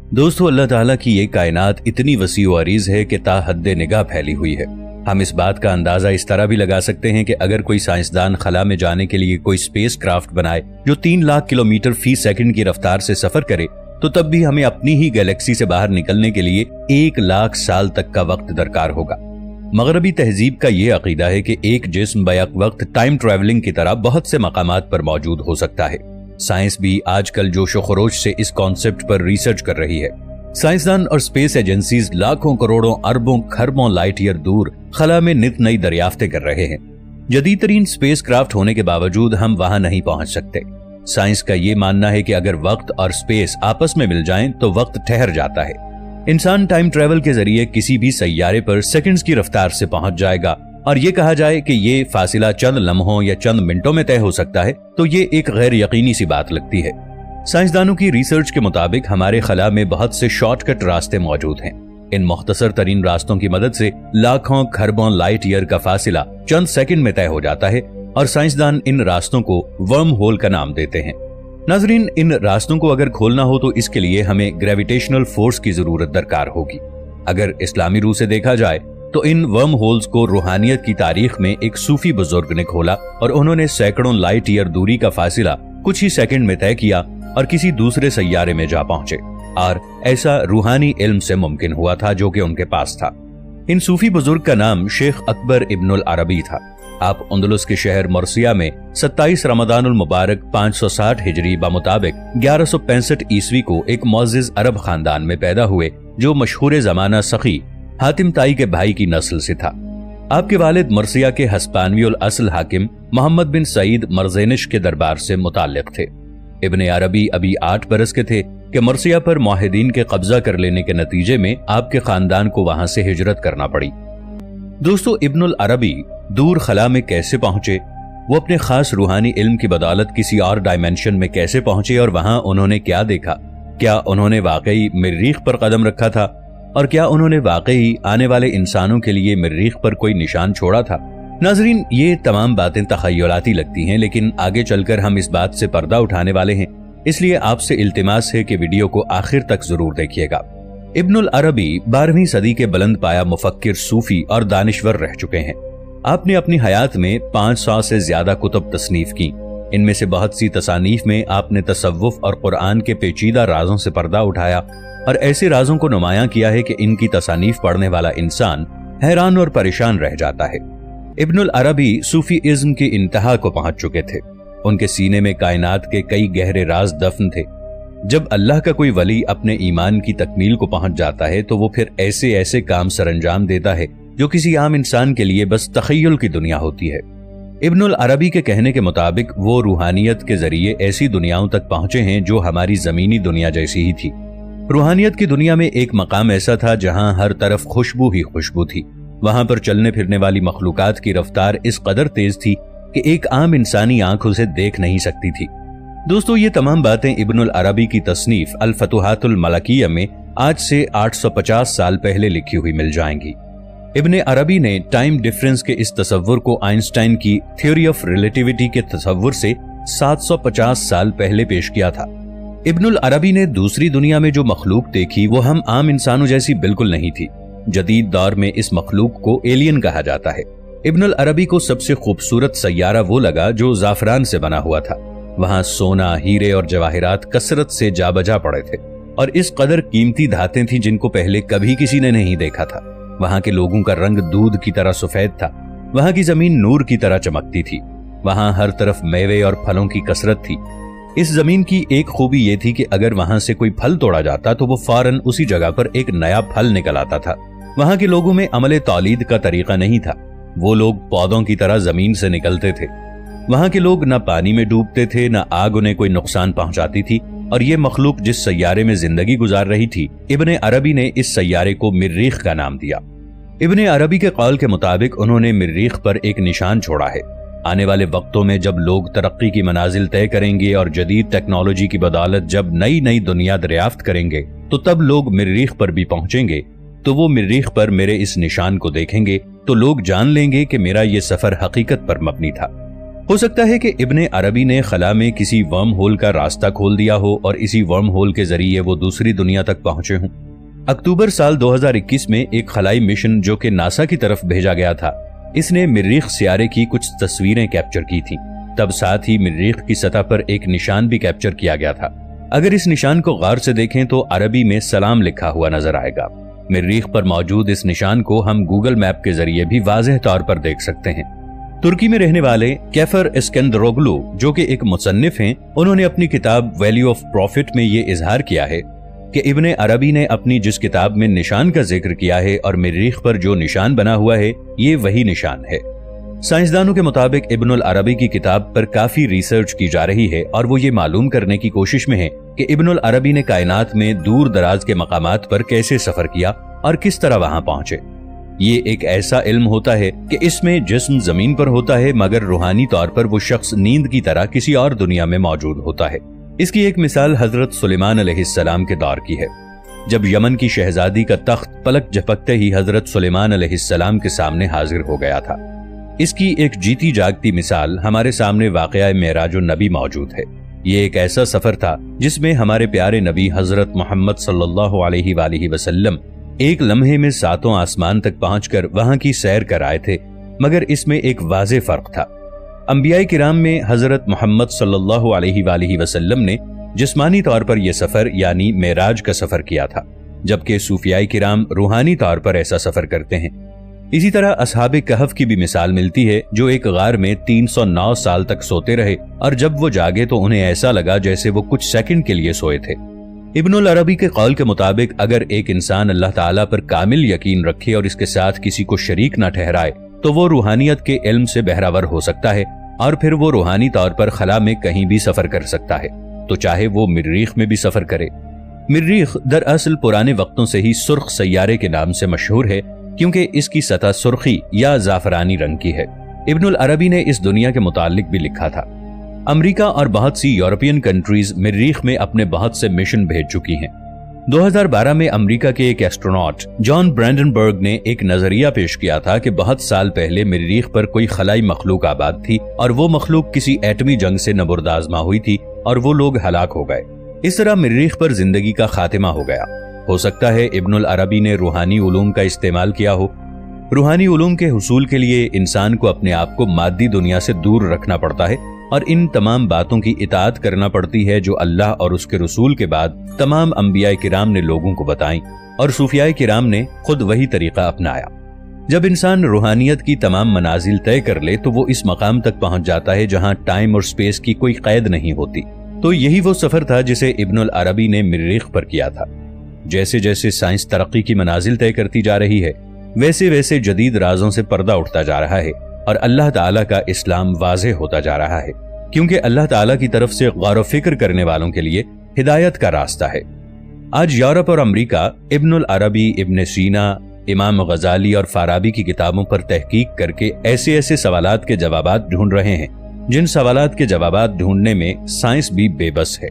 दोस्तों, अल्लाह ताला की ये कायनात इतनी वसी व अरीज है कि ता हद निगाह फैली हुई है। हम इस बात का अंदाजा इस तरह भी लगा सकते हैं कि अगर कोई साइंसदान खला में जाने के लिए कोई स्पेस क्राफ्ट बनाए जो 3 लाख किलोमीटर फी सेकंड की रफ्तार से सफर करे, तो तब भी हमें अपनी ही गैलेक्सी से बाहर निकलने के लिए 1 लाख साल तक का वक्त दरकार होगा। मगरबी तहजीब का ये अकीदा है कि एक जिस्म बैक वक्त टाइम ट्रैवलिंग की तरह बहुत से मकामात पर मौजूद हो सकता है। साइंस भी आजकल जोशो खरोश से इस कॉन्सेप्ट पर रिसर्च कर रही है। साइंसदान और स्पेस एजेंसीज लाखों करोड़ों अरबों खरबों लाइट ईयर दूर खला में नित नई दरियाफ्तें कर रहे हैं। जदीद तरीन स्पेस क्राफ्ट होने के बावजूद हम वहां नहीं पहुंच सकते। साइंस का ये मानना है कि अगर वक्त और स्पेस आपस में मिल जाएं तो वक्त ठहर जाता है। इंसान टाइम ट्रेवल के जरिए किसी भी सैयारे पर सेकंड्स की रफ्तार से पहुंच जाएगा, और ये कहा जाए कि ये फासिला चंद लम्हों या चंद मिनटों में तय हो सकता है तो ये एक गैर यकीनी सी बात लगती है। साइंसदानों की रिसर्च के मुताबिक हमारे खला में बहुत से शॉर्टकट रास्ते मौजूद हैं। इन मुख्तसर तरीन रास्तों की मदद से लाखों खरबों लाइट ईयर का फासिला चंद सेकंड में तय हो जाता है, और साइंसदान इन रास्तों को वर्म होल का नाम देते हैं। नाजरीन, इन रास्तों को अगर खोलना हो तो इसके लिए हमें ग्रेविटेशनल फोर्स की जरूरत दरकार होगी। अगर इस्लामी रूह से देखा जाए तो इन वर्म होल्स को रूहानियत की तारीख में एक सूफी बुजुर्ग ने खोला, और उन्होंने सैकड़ों लाइट ईयर दूरी का फासिला कुछ ही सेकंड में तय किया और किसी दूसरे सैयारे में जा पहुंचे, और ऐसा रूहानी इल्म से मुमकिन हुआ था जो कि उनके पास था। इन सूफी बुजुर्ग का नाम शेख अकबर इब्नुल अरबी था। आप अंदलुस के शहर मर्सिया में 27 रमदानुल मुबारक 560 हिजरी बमुताबिक 1165 ईस्वी को एक मुअज़्ज़िज़ अरब खानदान में पैदा हुए, जो मशहूर जमाना सखी हातिम ताई के भाई की नस्ल से था। आपके वालिद मर्सिया के हस्पानवी असल हाकिम मोहम्मद बिन सईद मरज़ेनिश के दरबार से मुताल्लिक थे। इब्ने अरबी अभी 8 बरस के थे कि मर्सिया पर मुआहिदीन के कब्जा कर लेने के नतीजे में आपके खानदान को वहां से हिजरत करना पड़ी। दोस्तों, इब्नुल अरबी दूर खला में कैसे पहुंचे, वो अपने खास रूहानी इल्म की बदौलत किसी और डायमेंशन में कैसे पहुंचे, और वहां उन्होंने क्या देखा? क्या उन्होंने वाकई मरीख पर कदम रखा था, और क्या उन्होंने वाकई आने वाले इंसानों के लिए मरीख पर कोई निशान छोड़ा था? नाजरीन, ये तमाम बातें तखय्युलाती लगती हैं, लेकिन आगे चलकर हम इस बात से पर्दा उठाने वाले हैं, इसलिए आपसे इल्तिमास है कि वीडियो को आखिर तक जरूर देखिएगा। इब्नुल अरबी 12वीं सदी के बुलंद पाया मुफक्किर, सूफी और दानिश्वर रह चुके हैं। आपने अपनी हयात में 500 से ज्यादा कुतुब तसनीफ की। इनमें से बहुत सी तसानीफ में आपने तसव्वुफ और कुरान के पेचीदा राजों से पर्दा उठाया, और ऐसे राजों को नुमायां किया है कि इनकी तसानीफ पढ़ने वाला इंसान हैरान और परेशान रह जाता है। इब्नुल अरबी सूफी इज्म की इंतहा को पहुंच चुके थे। उनके सीने में कायनात के कई गहरे राज दफन थे। जब अल्लाह का कोई वली अपने ईमान की तकमील को पहुंच जाता है तो वो फिर ऐसे ऐसे काम सरंजाम देता है जो किसी आम इंसान के लिए बस तखय्युल की दुनिया होती है। इब्नुल अरबी के कहने के मुताबिक वो रूहानियत के जरिए ऐसी दुनियाओं तक पहुंचे हैं जो हमारी जमीनी दुनिया जैसी ही थी। रूहानियत की दुनिया में एक मकाम ऐसा था जहां हर तरफ खुशबू ही खुशबू थी। वहां पर चलने फिरने वाली मखलूकात की रफ्तार इस कदर तेज थी कि एक आम इंसानी आंख उसे देख नहीं सकती थी। दोस्तों, ये तमाम बातें इब्नुल अरबी की तसनीफ अल फतुहातुल मलकिया में आज से 850 साल पहले लिखी हुई मिल जाएंगी। इब्ने अरबी ने टाइम डिफरेंस के इस तसव्वुर को आइंस्टाइन की थ्योरी ऑफ रिलेटिविटी के तसव्वुर से 750 साल पहले पेश किया था। इब्नुल अरबी ने दूसरी दुनिया में जो मखलूक देखी वो हम आम इंसानों जैसी बिल्कुल नहीं थी। जदीद दौर में इस मखलूक को एलियन कहा जाता है। इब्नुल अरबी को सबसे खूबसूरत सैयारा वो लगा जो जाफरान से बना हुआ था। वहां सोना, हीरे और जवाहिरात कसरत से जा बजा पड़े थे, और इस कदर कीमती धातें थी जिनको पहले कभी किसी ने नहीं देखा था। वहां के लोगों का रंग दूध की तरह सफेद था। वहां की जमीन नूर की तरह चमकती थी। वहां हर तरफ मेवे और फलों की कसरत थी। इस जमीन की एक खूबी ये थी कि अगर वहां से कोई फल तोड़ा जाता तो वो फौरन उसी जगह पर एक नया फल निकल आता था। वहां के लोगों में अमले तौलीद का तरीका नहीं था। वो लोग पौधों की तरह जमीन से निकलते थे। वहां के लोग न पानी में डूबते थे, न आग उन्हें कोई नुकसान पहुंचाती थी, और ये मखलूक जिस सैयारे में जिंदगी गुजार रही थी, इब्ने अरबी ने इस सैयारे को मरीख का नाम दिया। इब्ने अरबी के कौल के मुताबिक उन्होंने मरीख पर एक निशान छोड़ा है। आने वाले वक्तों में जब लोग तरक्की की मनाजिल तय करेंगे और जदीद टेक्नोलॉजी की बदौलत जब नई नई दुनिया दरियाफ्त करेंगे, तो तब लोग मरीख पर भी पहुंचेंगे। तो वो मरीख पर मेरे इस निशान को देखेंगे तो लोग जान लेंगे कि मेरा ये सफर हकीकत पर मबनी था। ہو سکتا ہے کہ ابن عربی نے خلا میں کسی ورم ہول کا راستہ کھول دیا ہو اور اسی ورم ہول کے ذریعے وہ دوسری دنیا تک پہنچے ہوں۔ اکتوبر سال 2021 میں ایک خلائی مشن جو کہ ناسا کی طرف بھیجا گیا تھا، اس نے مریخ سیارے کی کچھ تصویریں کیپچر کی تھیں۔ تب ساتھ ہی مریخ کی سطح پر ایک نشان بھی کیپچر کیا گیا تھا۔ اگر اس نشان کو غور سے دیکھیں تو عربی میں سلام لکھا ہوا نظر آئے گا۔ مریخ پر موجود اس نشان کو ہم گوگل میپ کے ذریعے بھی واضح طور پر دیکھ سکتے ہیں۔ ترکی میں رہنے والے کیفر اسکندروگلو جو کہ ایک مصنف ہیں، انہوں نے اپنی کتاب ویلیو آف پروفٹ میں یہ اظہار کیا ہے کہ ابن عربی نے اپنی جس کتاب میں نشان کا ذکر کیا ہے اور مریخ پر جو نشان بنا ہوا ہے، یہ وہی نشان ہے۔ سائنسدانوں کے مطابق ابن العربی کی کتاب پر کافی ریسرچ کی جا رہی ہے اور وہ یہ معلوم کرنے کی کوشش میں ہے کہ ابن العربی نے کائنات میں دور دراز کے مقامات پر کیسے سفر کیا اور کس طرح وہاں پہنچے۔ یہ ایک ایسا علم ہوتا ہے کہ اس میں جسم زمین پر ہوتا ہے مگر روحانی طور پر وہ شخص نیند کی طرح کسی اور دنیا میں موجود ہوتا ہے۔ اس کی ایک مثال حضرت سلیمان علیہ السلام کے دور کی ہے، جب یمن کی شہزادی کا تخت پلک جھپکتے ہی حضرت سلیمان علیہ السلام کے سامنے حاضر ہو گیا تھا۔ اس کی ایک جیتی جاگتی مثال ہمارے سامنے واقعہ معراج النبی موجود ہے۔ یہ ایک ایسا سفر تھا جس میں ہمارے پیارے نبی حضرت محمد صلی اللہ علیہ وآلہ وسلم ایک لمحے میں 7 آسمان تک پہنچ کر وہاں کی سیر کر آئے تھے، مگر اس میں ایک واضح فرق تھا۔ انبیاء کرام میں حضرت محمد صلی اللہ علیہ وآلہ وسلم نے جسمانی طور پر یہ سفر یعنی معراج کا سفر کیا تھا، جبکہ صوفیاء کرام روحانی طور پر ایسا سفر کرتے ہیں۔ اسی طرح اصحاب کہف کی بھی مثال ملتی ہے، جو ایک غار میں 309 سال تک سوتے رہے اور جب وہ جاگے تو انہیں ایسا لگا جیسے وہ کچھ سیکنڈ کے لیے سوئے تھے۔ ابن العربی کے قول کے مطابق اگر ایک انسان اللہ تعالیٰ پر کامل یقین رکھے اور اس کے ساتھ کسی کو شریک نہ ٹھہرائے تو وہ روحانیت کے علم سے بہراور ہو سکتا ہے اور پھر وہ روحانی طور پر خلا میں کہیں بھی سفر کر سکتا ہے، تو چاہے وہ مریخ میں بھی سفر کرے۔ مریخ دراصل پرانے وقتوں سے ہی سرخ سیارے کے نام سے مشہور ہے کیونکہ اس کی سطح سرخی یا زعفرانی رنگ کی ہے۔ ابن العربی نے اس دنیا کے متعلق بھی لکھا تھا۔ امریکہ اور بہت سی یورپین کنٹریز مریخ میں اپنے بہت سے مشن بھیج چکی ہیں۔ 2012 میں امریکہ کے ایک ایسٹروناٹ جان برینڈنبرگ نے ایک نظریہ پیش کیا تھا کہ بہت سال پہلے مریخ پر کوئی خلائی مخلوق آباد تھی اور وہ مخلوق کسی ایٹمی جنگ سے نبرد آزما ہوئی تھی اور وہ لوگ ہلاک ہو گئے۔ اس طرح مریخ پر زندگی کا خاتمہ ہو گیا۔ ہو سکتا ہے ابن العربی نے روحانی علوم کا استعمال کیا ہو۔ روحانی علوم کے حصول کے لیے انسان کو اپنے آپ کو مادی دنیا سے دور رکھنا پڑتا ہے اور ان تمام باتوں کی اطاعت کرنا پڑتی ہے جو اللہ اور اس کے رسول کے بعد تمام انبیاء کرام نے لوگوں کو بتائیں، اور صوفیاء کرام نے خود وہی طریقہ اپنایا۔ جب انسان روحانیت کی تمام منازل طے کر لے تو وہ اس مقام تک پہنچ جاتا ہے جہاں ٹائم اور سپیس کی کوئی قید نہیں ہوتی۔ تو یہی وہ سفر تھا جسے ابن العربی نے مریخ پر کیا تھا۔ جیسے جیسے سائنس ترقی کی منازل طے کرتی جا رہی ہے، ویسے ویسے جدید رازوں سے پردہ اٹھتا جا رہا ہے اور اللہ تعالیٰ کا اسلام واضح ہوتا جا رہا ہے، کیونکہ اللہ تعالیٰ کی طرف سے غور و فکر کرنے والوں کے لیے ہدایت کا راستہ ہے۔ آج یورپ اور امریکہ ابن العربی، ابن سینا، امام غزالی اور فارابی کی کتابوں پر تحقیق کر کے ایسے ایسے سوالات کے جوابات ڈھونڈ رہے ہیں جن سوالات کے جوابات ڈھونڈنے میں سائنس بھی بے بس ہے۔